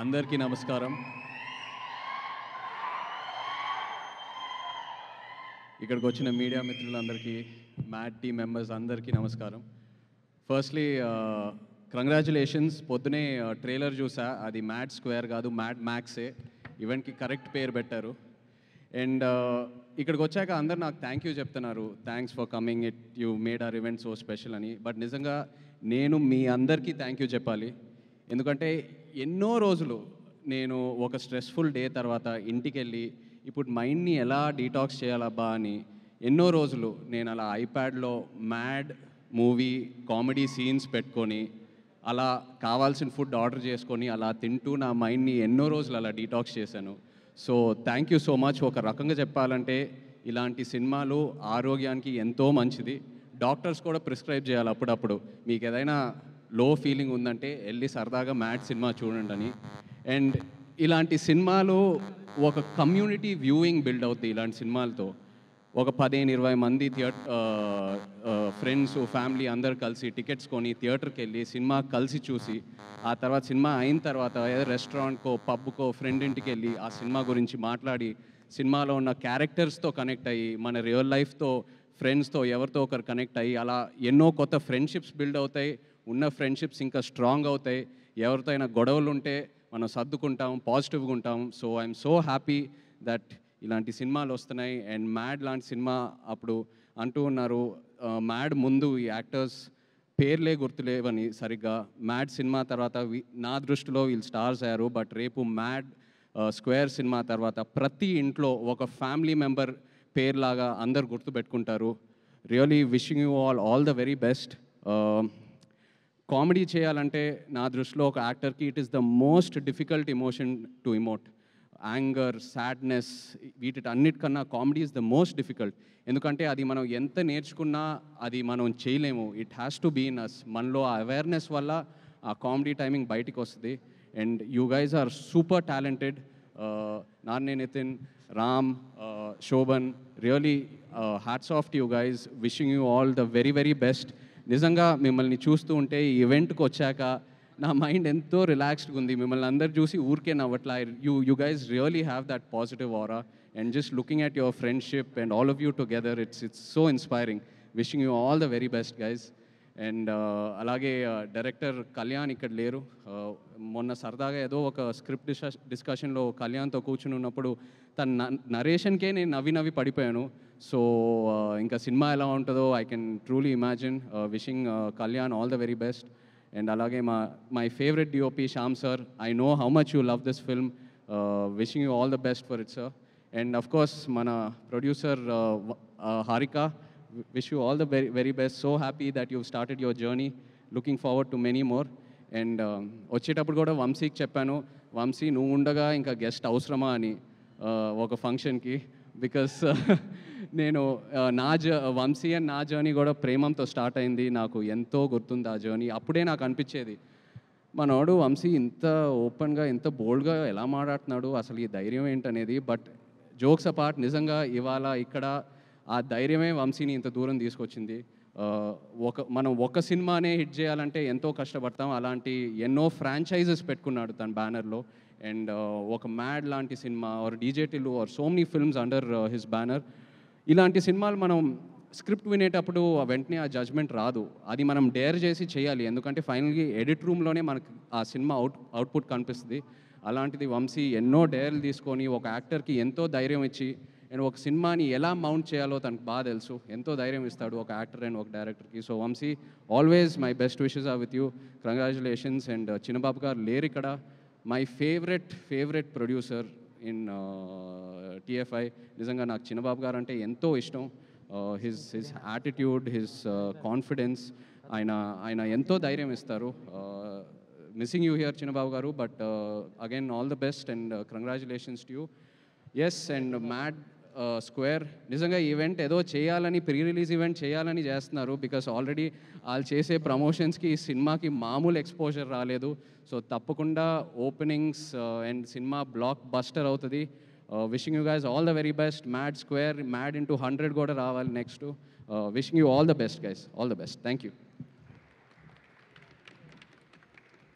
అందరికీ నమస్కారం. ఇక్కడికి వచ్చిన మీడియా మిత్రులందరికీ, మ్యాడ్ టీమ్ మెంబర్స్ అందరికీ నమస్కారం. Firstly congratulations. పొద్దునే ట్రైలర్ చూసా, అది మ్యాడ్ స్క్వేర్ కాదు, మ్యాడ్ మ్యాక్సే. ఈవెంట్కి కరెక్ట్ పేరు పెట్టారు. అండ్ ఇక్కడికి వచ్చాక అందరు నాకు థ్యాంక్ యూ చెప్తున్నారు, thanks for coming, you made our event so special అని. బట్ నిజంగా నేను మీ అందరికీ థ్యాంక్ యూ చెప్పాలి. ఎందుకంటే ఎన్నో రోజులు నేను ఒక స్ట్రెస్ఫుల్ డే తర్వాత ఇంటికి వెళ్ళి ఇప్పుడు మైండ్ని ఎలా డీటాక్స్ చేయాలబ్బా అని ఎన్నో రోజులు నేను అలా ఐప్యాడ్లో మ్యాడ్ మూవీ కామెడీ సీన్స్ పెట్టుకొని అలా కావాల్సిన ఫుడ్ ఆర్డర్ చేసుకొని అలా తింటూ నా మైండ్ని ఎన్నో రోజులు అలా డీటాక్స్ చేశాను. So thank you so much. ఒక రకంగా చెప్పాలంటే ఇలాంటి సినిమాలు ఆరోగ్యానికి ఎంతో మంచిది. డాక్టర్స్ కూడా ప్రిస్క్రైబ్ చేయాలి అప్పుడప్పుడు, మీకు ఏదైనా లో ఫీలింగ్ ఉందంటే వెళ్ళి సరదాగా మ్యాడ్ సినిమా చూడండి అని. అండ్ ఇలాంటి సినిమాలు ఒక కమ్యూనిటీ వ్యూయింగ్ బిల్డ్ అవుతాయి. ఇలాంటి సినిమాలతో ఒక 15-20 మంది ఫ్రెండ్స్ ఫ్యామిలీ అందరు కలిసి టికెట్స్ కొని థియేటర్కి వెళ్ళి సినిమా కలిసి చూసి, ఆ తర్వాత సినిమా అయిన తర్వాత ఏదో రెస్టారెంట్కో పబ్కో ఫ్రెండ్ ఇంటికి వెళ్ళి ఆ సినిమా గురించి మాట్లాడి సినిమాలో ఉన్న క్యారెక్టర్స్తో కనెక్ట్ అయ్యి మన రియల్ లైఫ్తో ఫ్రెండ్స్తో ఎవరితో ఒకరు కనెక్ట్ అయ్యి అలా ఎన్నో కొత్త ఫ్రెండ్షిప్స్ బిల్డ్ అవుతాయి. ఉన్న ఫ్రెండ్షిప్స్ ఇంకా స్ట్రాంగ్ అవుతాయి. ఎవరితో అయినా గొడవలు ఉంటే మనం సర్దుకుంటాం, పాజిటివ్గా ఉంటాం. So I'm so happy that ఇలాంటి సినిమాలు వస్తున్నాయి. అండ్ మ్యాడ్ లాంటి సినిమా అప్పుడు అంటూ ఉన్నారు, మ్యాడ్ ముందు ఈ యాక్టర్స్ పేర్లే గుర్తులేవని సరిగ్గా. మ్యాడ్ సినిమా తర్వాత నా దృష్టిలో వీళ్ళు స్టార్స్ అయ్యారు. బట్ రేపు మ్యాడ్ స్క్వేర్ సినిమా తర్వాత ప్రతి ఇంట్లో ఒక ఫ్యామిలీ మెంబర్ పేర్లాగా అందరు గుర్తుపెట్టుకుంటారు. Really wishing you all the very best. Comedy చేయాలంటే నా దృష్టిలో ఒక యాక్టర్కి it is the most difficult emotion to emote. Anger, sadness, వీటన్నిటికన్నా comedy is the most difficult. ఎందుకంటే అది మనం ఎంత నేర్చుకున్నా అది మనం చేయలేము. It has to be in us. మనలో ఆ అవేర్నెస్ వల్ల ఆ కామెడీ టైమింగ్ బయటికి వస్తుంది. And you guys are super talented. నాన్నే Nithin, Ram, Shobhan, really hats off to you guys. Wishing you all the very very best. నిజంగా మిమ్మల్ని చూస్తూ ఉంటే ఈ ఈవెంట్కి వచ్చాక నా మైండ్ ఎంతో రిలాక్స్డ్గా ఉంది. మిమ్మల్ని అందరు చూసి ఊరికే నవ్వట్లా. You guys really have that positive aura. And just looking at your friendship and all of you together, it's so inspiring. Wishing you all the very best guys. And అలాగే డైరెక్టర్ కళ్యాణ్ ఇక్కడ లేరు. మొన్న సరదాగా ఏదో ఒక స్క్రిప్ట్ డిస్కషన్లో కళ్యాణ్తో కూర్చుని ఉన్నప్పుడు తన నరేషన్కే నేను నవ్వి పడిపోయాను. సో ఇంకా సినిమా ఎలా ఉంటుందో I can truly imagine. Wishing Kalyan all the very best. And అలాగే my favourite DOP Shyam sir, I know how much you love this film. Wishing you all the best for it sir. And of course మన producer Harika, wish you all the very, very best. So happy that you've started your journey. Looking forward to many more. And వచ్చేటప్పుడు కూడా వంశీకి చెప్పాను, వంశీ నువ్వు ఉండగా ఇంకా guest అవసరమా అని ఒక ఫంక్షన్కి. బికాస్ నేను వంశీ అండ్ నా జర్నీ కూడా ప్రేమంతో స్టార్ట్ అయింది. నాకు ఎంతో గుర్తుంది ఆ జర్నీ. అప్పుడే నాకు అనిపించేది, మనోడు వంశీ ఇంత ఓపెన్గా ఇంత బోల్డ్గా ఎలా మాట్లాడుతున్నాడు, అసలు ఈ ధైర్యం ఏంటనేది. బట్ జోక్స్ అపార్ట్, నిజంగా ఇవాళ ఇక్కడ ఆ ధైర్యమే వంశీని ఇంత దూరం తీసుకొచ్చింది. మనం ఒక సినిమానే హిట్ చేయాలంటే ఎంతో కష్టపడతాం. అలాంటి ఎన్నో ఫ్రాంచైజెస్ పెట్టుకున్నాడు తన బ్యానర్లో. అండ్ ఒక మ్యాడ్ లాంటి cinema or DJ Tillu or so many films under his banner. ఇలాంటి సినిమాలు మనం స్క్రిప్ట్ వినేటప్పుడు వెంటనే ఆ జడ్జ్మెంట్ రాదు. అది మనం డేర్ చేసి చేయాలి. ఎందుకంటే ఫైనల్గా ఎడిట్ రూమ్లోనే మనకు ఆ సినిమా అవుట్పుట్ కనిపిస్తుంది. అలాంటిది వంశీ ఎన్నో డేర్లు తీసుకొని ఒక యాక్టర్కి ఎంతో ధైర్యం ఇచ్చి అండ్ ఒక సినిమాని ఎలా మౌంట్ చేయాలో తనకు బాగా తెలుసు. ఎంతో ధైర్యం ఇస్తాడు ఒక యాక్టర్ అండ్ ఒక డైరెక్టర్కి. So Vamshi, always my best wishes are with you. Congratulations. And Chinnababu garu లేరు ఇక్కడ. My favourite producer in TFI. నిజంగా నాకు చిన్నబాబు గారు అంటే ఎంతో ఇష్టం. హిజ్ యాటిట్యూడ్, హిజ్ కాన్ఫిడెన్స్, ఆయన ఎంతో ధైర్యం ఇస్తారు. Missing you here Chinnababu garu. But again all the best and congratulations to you. Yes. And Mad square నిజంగా ఈవెంట్ ఏదో చేయాలని, ప్రీ రిలీజ్ ఈవెంట్ చేయాలని చేస్తున్నారు. బికాస్ ఆల్రెడీ వాళ్ళు చేసే ప్రమోషన్స్కి ఈ సినిమాకి మామూలు ఎక్స్పోజర్ రాలేదు. సో తప్పకుండా openings and cinema blockbuster అవుతుంది. Wishing you guys all the very best. Mad square, mad into 100 కూడా రావాలి next. Wishing you all the best guys. All the best. Thank you.